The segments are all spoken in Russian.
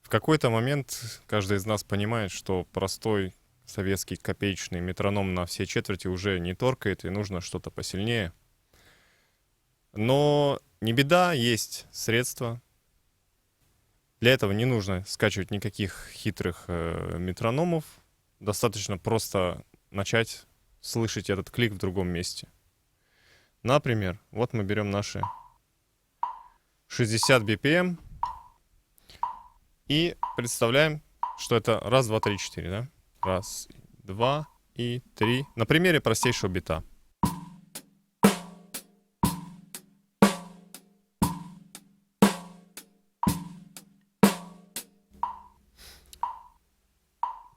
В какой-то момент каждый из нас понимает, что простой советский копеечный метроном на все четверти уже не торкает, и нужно что-то посильнее. Но не беда, есть средства. Для этого не нужно скачивать никаких хитрых метрономов. Достаточно просто начать слышать этот клик в другом месте. Например, вот мы берем наши 60 BPM и представляем, что это раз, два, три, четыре, да? Раз, два и три. На примере простейшего бита.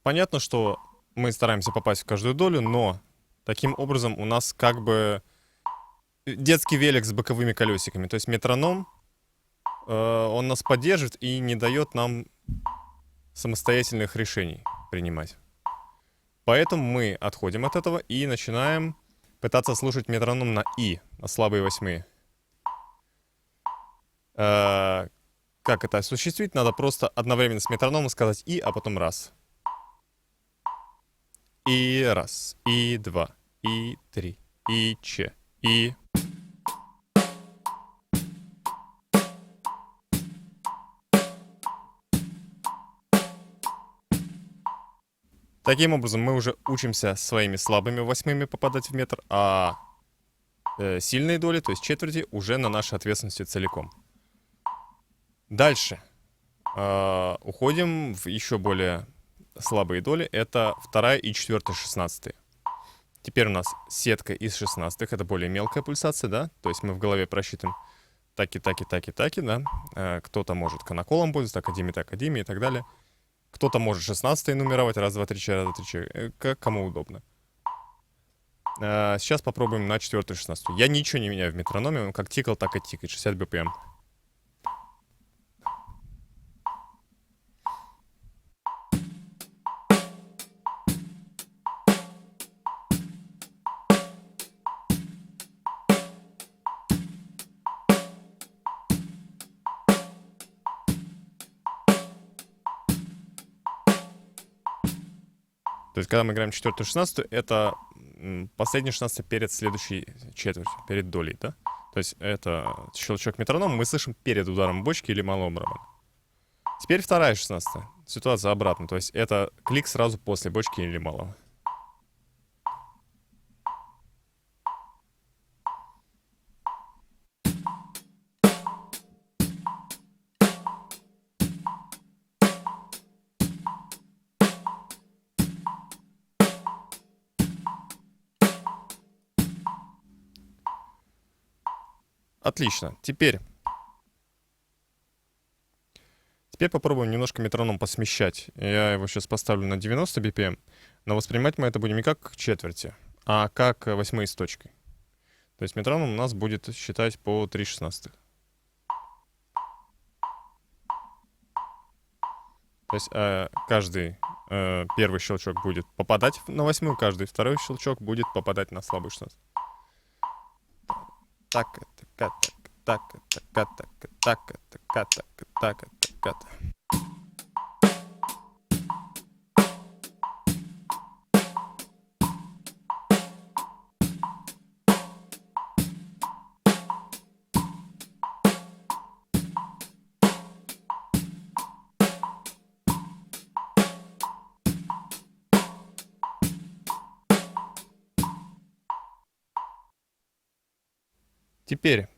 Понятно, что мы стараемся попасть в каждую долю, но таким образом у нас как бы детский велик с боковыми колесиками. То есть метроном, он нас поддержит и не дает нам самостоятельных решений принимать. Поэтому мы отходим от этого и начинаем пытаться слушать метроном на И, на слабые восьмые. Как это осуществить? Надо просто одновременно с метрономом сказать И, а потом раз. И раз, и два, и три, и че, и... Таким образом, мы уже учимся своими слабыми восьмыми попадать в метр, а сильные доли, то есть четверти, уже на нашей ответственности целиком. Дальше. Уходим в еще более слабые доли. Это вторая и четвертая шестнадцатые. Теперь у нас сетка из шестнадцатых. Это более мелкая пульсация, да? То есть мы в голове просчитываем таки, таки, таки, таки, да? Кто-то может канаколом пользоваться, академия и так далее. Кто-то может 16 нумеровать, раз, два, три, четыре, раз, два, три, четыре, как кому удобно. Сейчас попробуем на четвертую 16. Я ничего не меняю в метрономе, он как тикал, так и тикает, 60 BPM. То есть, когда мы играем четвертую 16, это последняя 16 перед следующей четвертью, перед долей, да? То есть это щелчок метронома мы слышим перед ударом бочки или малого барабана. Теперь вторая 16. Ситуация обратная. То есть это клик сразу после бочки или малого. Отлично. Теперь попробуем немножко метроном посмещать. Я его сейчас поставлю на 90 BPM, но воспринимать мы это будем не как четверти, а как восьмые с точкой. То есть метроном у нас будет считать по 3/16. То есть каждый первый щелчок будет попадать на восьмую, каждый второй щелчок будет попадать на слабую 16. Так это, так это, так это, так это, так это, так это. Теперь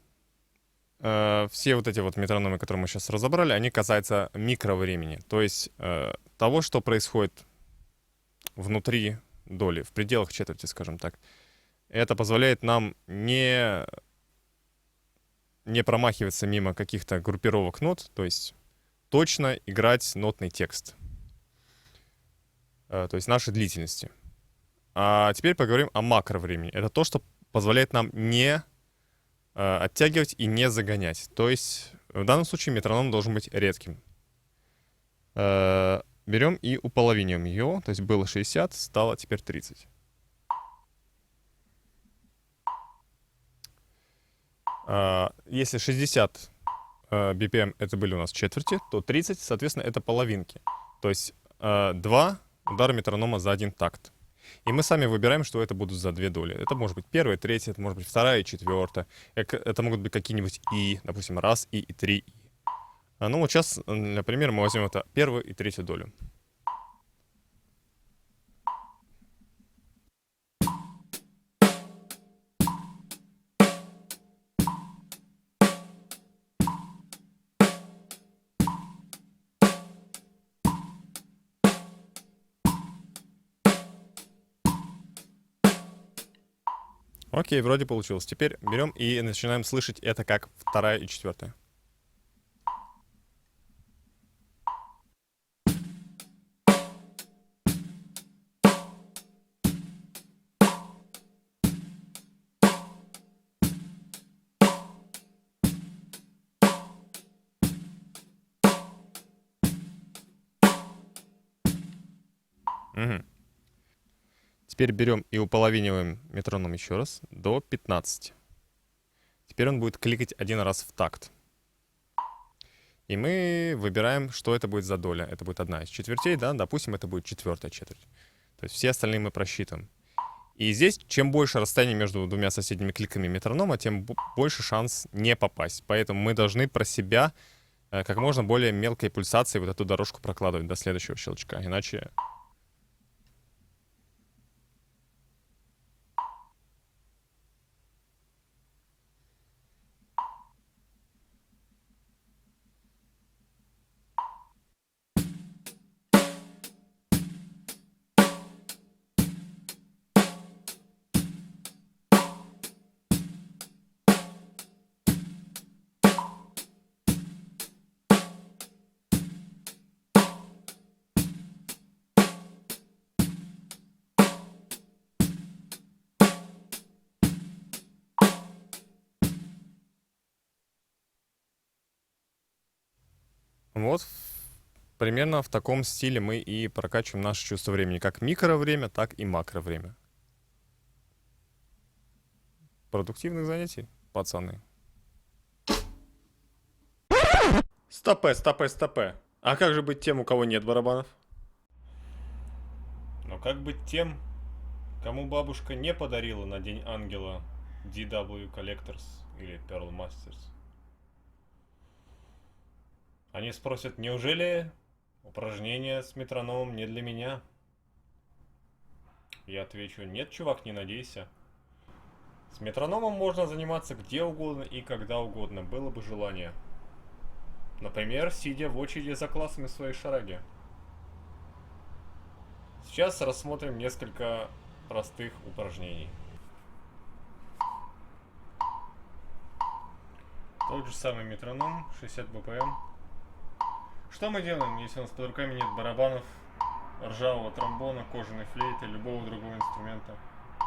все вот эти вот метрономы, которые мы сейчас разобрали, они касаются микровремени. То есть того, что происходит внутри доли, в пределах четверти, скажем так. Это позволяет нам не промахиваться мимо каких-то группировок нот, то есть точно играть нотный текст. То есть наши длительности. А теперь поговорим о макровремени. Это то, что позволяет нам не оттягивать и не загонять. То есть в данном случае метроном должен быть редким. Берем и уполовиниваем ее. То есть было 60, стало теперь 30. Если 60 BPM это были у нас четверти, то 30, соответственно, это половинки. То есть 2 удара метронома за один такт. И мы сами выбираем, что это будут за 2 доли. Это может быть первая, третья, это может быть вторая и четвертая. Это могут быть какие-нибудь и, допустим, раз и 3 и. Ну вот сейчас, например, мы возьмем это первую и третью долю. Окей, вроде получилось. Теперь берем и начинаем слышать это как вторая и четвертая. Угу. Теперь берем и уполовиниваем метроном еще раз до 15. Теперь он будет кликать один раз в такт. И мы выбираем, что это будет за доля. Это будет одна из четвертей, да, допустим, это будет четвертая четверть. То есть все остальные мы просчитываем. И здесь, чем больше расстояние между двумя соседними кликами метронома, тем больше шанс не попасть. Поэтому мы должны про себя как можно более мелкой пульсацией вот эту дорожку прокладывать до следующего щелчка. Иначе... Вот примерно в таком стиле мы и прокачиваем наше чувство времени. Как микровремя, так и макровремя. Продуктивных занятий, пацаны. Стопе. А как же быть тем, у кого нет барабанов? Но как быть тем, кому бабушка не подарила на День Ангела DW Collectors или Pearl Masters? Они спросят, неужели упражнение с метрономом не для меня? Я отвечу, нет, чувак, не надейся. С метрономом можно заниматься где угодно и когда угодно, было бы желание. Например, сидя в очереди за классами своей шараги. Сейчас рассмотрим несколько простых упражнений. Тот же самый метроном, 60 BPM. Что мы делаем, если у нас под руками нет барабанов, ржавого тромбона, кожаной флейты, любого другого инструмента?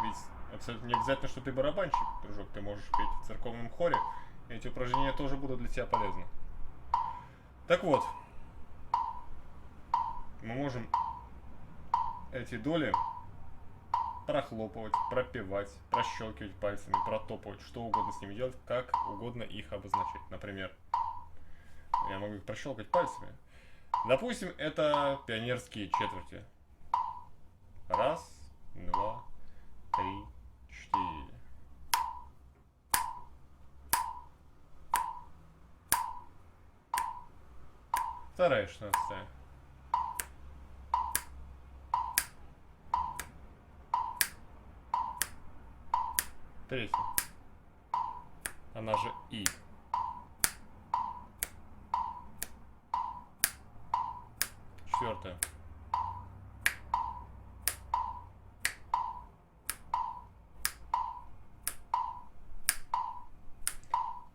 Ведь абсолютно не обязательно, что ты барабанщик, дружок. Ты можешь петь в церковном хоре, и эти упражнения тоже будут для тебя полезны. Так вот, мы можем эти доли прохлопывать, пропевать, прощелкивать пальцами, протопывать, что угодно с ними делать, как угодно их обозначать. Например, я могу их прощелкать пальцами. Допустим, это пионерские четверти. Раз, два, три, четыре. Вторая, 16-я. Третья. Она же И. Четвертая.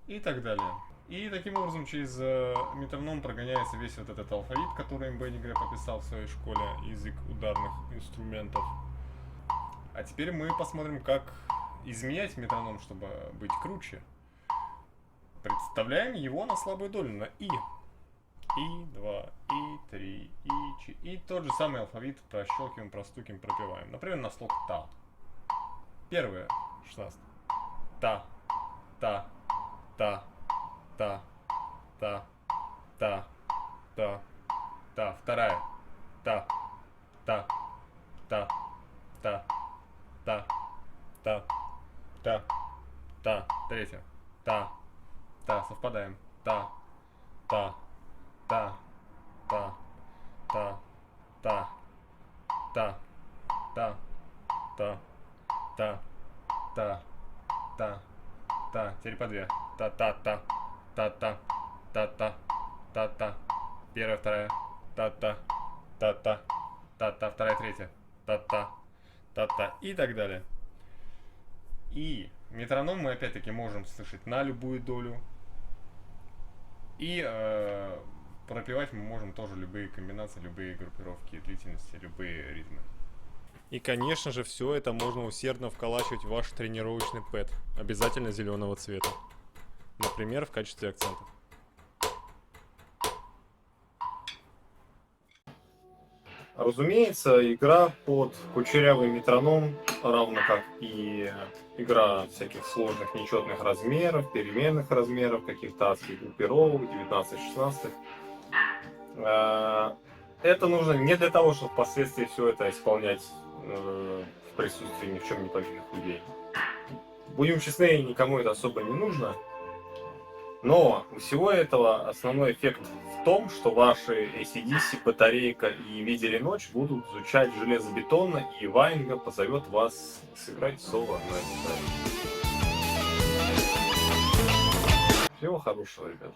И так далее. И таким образом через метроном прогоняется весь вот этот алфавит, который Бенни Грэб описал в своей школе, язык ударных инструментов. А теперь мы посмотрим, как изменять метроном, чтобы быть круче. Представляем его на слабую долю, на И. И2, И3, И4. И тот же самый алфавит прощелкиваем, простукиваем, пропиваем. Например, на слог Та. Первое, 16. Та, та, та, та. та, та, та, та, вторая, та, та, та, та, та, та, та, та, третья, та, совпадаем, та, та, та, та, та, та, та, та, та, та, та, та, та, теперь по две, та, та, та, та, та, та, та, та, та, первая, вторая, та, та, та, та, та, та, вторая, третья, та, та, та, та, и так далее. И метроном мы опять-таки можем слышать на любую долю. И пропевать мы можем тоже любые комбинации, любые группировки длительности, любые ритмы. И, конечно же, все это можно усердно вколачивать в ваш тренировочный пэд, обязательно зеленого цвета. Например, в качестве акцентов. Разумеется, игра под кучерявый метроном, равно как и игра всяких сложных нечетных размеров, переменных размеров, каких-то адских группировок, 19-16. Это нужно не для того, чтобы впоследствии все это исполнять в присутствии ни в чем не повинных людей. Будем честны, никому это особо не нужно. Но у всего этого основной эффект в том, что ваши AC/DC, батарейка и Видели ночь будут звучать железобетонно, и Ваенга позовет вас сыграть соло на гитаре. Всего хорошего, ребят.